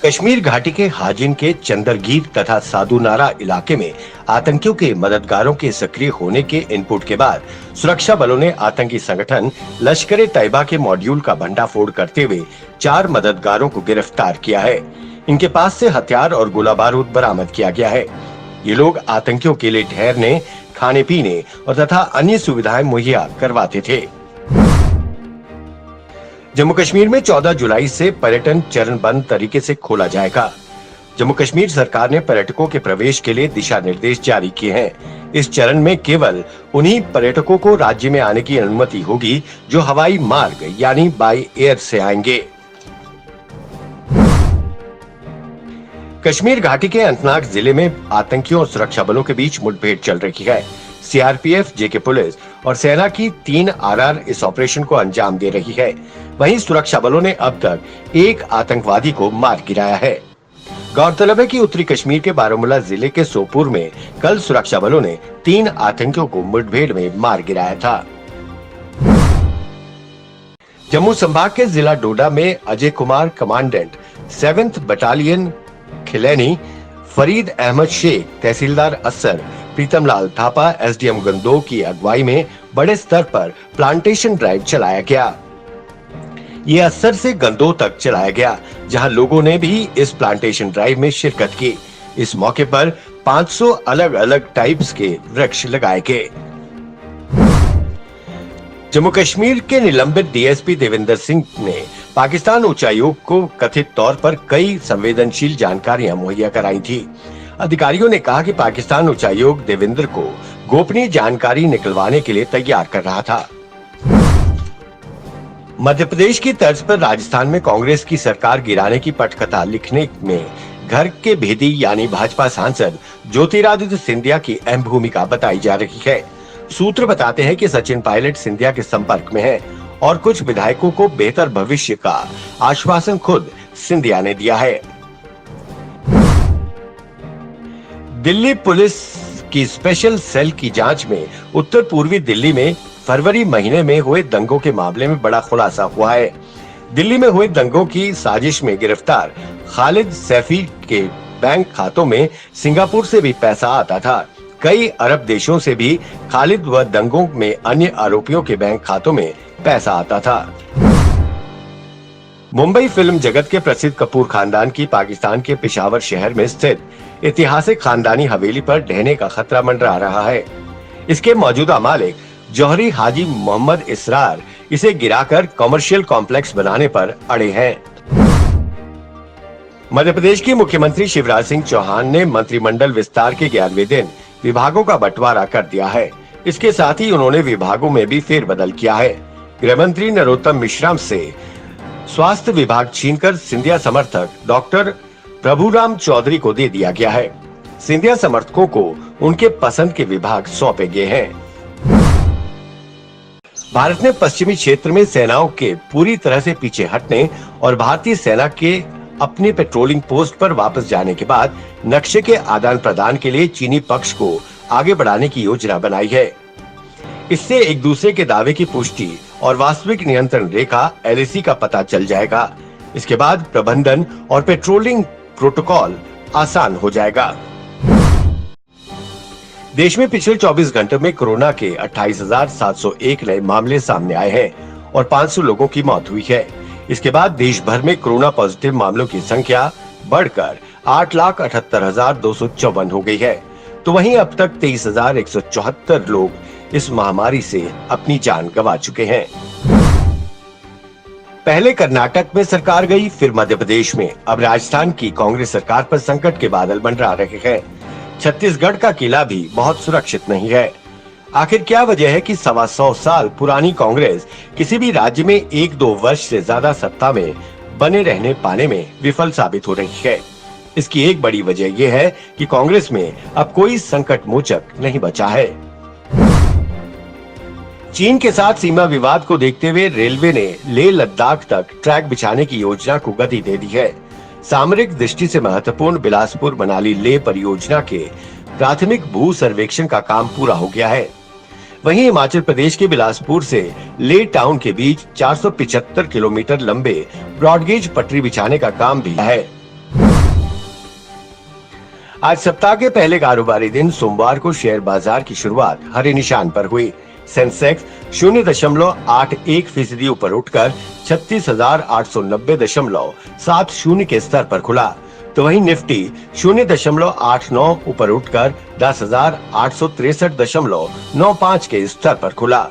कश्मीर घाटी के हाजिन के चंदरगीर तथा साधुनारा इलाके में आतंकियों के मददगारों के सक्रिय होने के इनपुट के बाद सुरक्षा बलों ने आतंकी संगठन लश्कर तैयबा के मॉड्यूल का भंडाफोड़ करते हुए 4 मददगारों को गिरफ्तार किया है। इनके पास से हथियार और गोला बारूद बरामद किया गया है। ये लोग आतंकियों के लिए ठहरने, खाने पीने और तथा अन्य सुविधाएं मुहैया करवाते थे। जम्मू कश्मीर में 14 जुलाई से पर्यटन चरणबद्ध तरीके से खोला जाएगा। जम्मू कश्मीर सरकार ने पर्यटकों के प्रवेश के लिए दिशा निर्देश जारी किए हैं। इस चरण में केवल उन्हीं पर्यटकों को राज्य में आने की अनुमति होगी जो हवाई मार्ग यानी बाय एयर से आएंगे। कश्मीर घाटी के अनंतनाग जिले में आतंकियों और सुरक्षा बलों के बीच मुठभेड़ चल रही है। सीआरपीएफ, जेके पुलिस और सेना की 3 आरआर इस ऑपरेशन को अंजाम दे रही है। वहीं सुरक्षा बलों ने अब तक एक आतंकवादी को मार गिराया है। गौरतलब है कि उत्तरी कश्मीर के बारामूला जिले के सोपुर में कल सुरक्षा बलों ने 3 आतंकियों को मुठभेड़ में मार गिराया था। जम्मू संभाग के जिला डोडा में Ajay Kumar commandant 7th battalion Khilaini, Farid Ahmed Sheikh, tehsildar Assar, Pritam Lal Thapa, SDM Gandoh की अगुवाई में बड़े स्तर पर प्लांटेशन ड्राइव चलाया गया। ये असर से गंदोह तक चलाया गया, जहां लोगों ने भी इस प्लांटेशन ड्राइव में शिरकत की। इस मौके पर 500 अलग अलग टाइप्स के वृक्ष लगाए गए। जम्मू कश्मीर के निलंबित डीएसपी देवेंद्र सिंह ने पाकिस्तान उच्चायोग को कथित तौर पर कई संवेदनशील जानकारियां मुहैया कराई थी। अधिकारियों ने कहा कि पाकिस्तान उच्चायोग देवेंद्र को गोपनीय जानकारी निकलवाने के लिए तैयार कर रहा था। मध्य प्रदेश की तर्ज पर राजस्थान में कांग्रेस की सरकार गिराने की पटकथा लिखने में घर के भेदी यानी भाजपा सांसद ज्योतिरादित्य सिंधिया की अहम भूमिका बताई जा रही है। सूत्र बताते हैं कि सचिन पायलट सिंधिया के संपर्क में है और कुछ विधायकों को बेहतर भविष्य का आश्वासन खुद सिंधिया ने दिया है। दिल्ली पुलिस की स्पेशल सेल की जांच में उत्तर पूर्वी दिल्ली में फरवरी महीने में हुए दंगों के मामले में बड़ा खुलासा हुआ है। दिल्ली में हुए दंगों की साजिश में गिरफ्तार खालिद सैफी के बैंक खातों में सिंगापुर से भी पैसा आता था। कई अरब देशों से भी खालिद व दंगों में अन्य आरोपियों के बैंक खातों में पैसा आता था। मुंबई फिल्म जगत के प्रसिद्ध कपूर खानदान की पाकिस्तान के पेशावर शहर में स्थित ऐतिहासिक खानदानी हवेली पर ढहने का खतरा मंडरा रहा है। इसके मौजूदा मालिक जौहरी हाजी मोहम्मद इसरार इसे गिराकर कमर्शियल कॉम्प्लेक्स बनाने पर अड़े हैं। मध्य प्रदेश के मुख्यमंत्री शिवराज सिंह चौहान ने मंत्रिमंडल विस्तार के 11वें दिन विभागों का बंटवारा कर दिया है। इसके साथ ही उन्होंने विभागों में भी फेरबदल किया है। गृह मंत्री नरोत्तम मिश्रा से स्वास्थ्य विभाग छीनकर सिंधिया समर्थक डॉक्टर प्रभुराम चौधरी को दे दिया गया है। सिंधिया समर्थकों को उनके पसंद के विभाग सौंपे गए हैं। भारत ने पश्चिमी क्षेत्र में सेनाओं के पूरी तरह से पीछे हटने और भारतीय सेना के अपने पेट्रोलिंग पोस्ट पर वापस जाने के बाद नक्शे के आदान प्रदान के लिए चीनी पक्ष को आगे बढ़ाने की योजना बनाई है। इससे एक दूसरे के दावे की पुष्टि और वास्तविक नियंत्रण रेखा एलएसी का पता चल जाएगा। इसके बाद प्रबंधन और पेट्रोलिंग प्रोटोकॉल आसान हो जाएगा। देश में पिछले 24 घंटों में कोरोना के 28,701 नए मामले सामने आए हैं और 500 लोगों की मौत हुई है। इसके बाद देश भर में कोरोना पॉजिटिव मामलों की संख्या बढ़कर 8,78,254 हो गई है। तो वहीं अब तक 23,174 लोग इस महामारी से अपनी जान गंवा चुके हैं। पहले कर्नाटक में सरकार गई, फिर मध्य प्रदेश में, अब राजस्थान की कांग्रेस सरकार पर संकट के बादल मंडरा रहे हैं। छत्तीसगढ़ का किला भी बहुत सुरक्षित नहीं है। आखिर क्या वजह है कि 125 साल पुरानी कांग्रेस किसी भी राज्य में 1-2 वर्ष से ज्यादा सत्ता में बने रहने पाने में विफल साबित हो रही है? इसकी एक बड़ी वजह यह है कि कांग्रेस में अब कोई संकट मोचक नहीं बचा है। चीन के साथ सीमा विवाद को देखते हुए रेलवे ने लेह लद्दाख तक ट्रैक बिछाने की योजना को गति दे दी है। सामरिक दृष्टि से महत्वपूर्ण बिलासपुर मनाली लेह परियोजना के प्राथमिक भू सर्वेक्षण का काम पूरा हो गया है। वहीं हिमाचल प्रदेश के बिलासपुर से लेह टाउन के बीच 475 किलोमीटर लंबे ब्रॉडगेज पटरी बिछाने का काम भी है। आज सप्ताह के पहले कारोबारी दिन सोमवार को शेयर बाजार की शुरुआत हरे निशान पर हुई। सेंसेक्स 0.81% ऊपर उठकर 36,890.70 के स्तर पर खुला, तो वहीं निफ्टी 0.89 ऊपर उठकर 10,863.95 के स्तर पर खुला।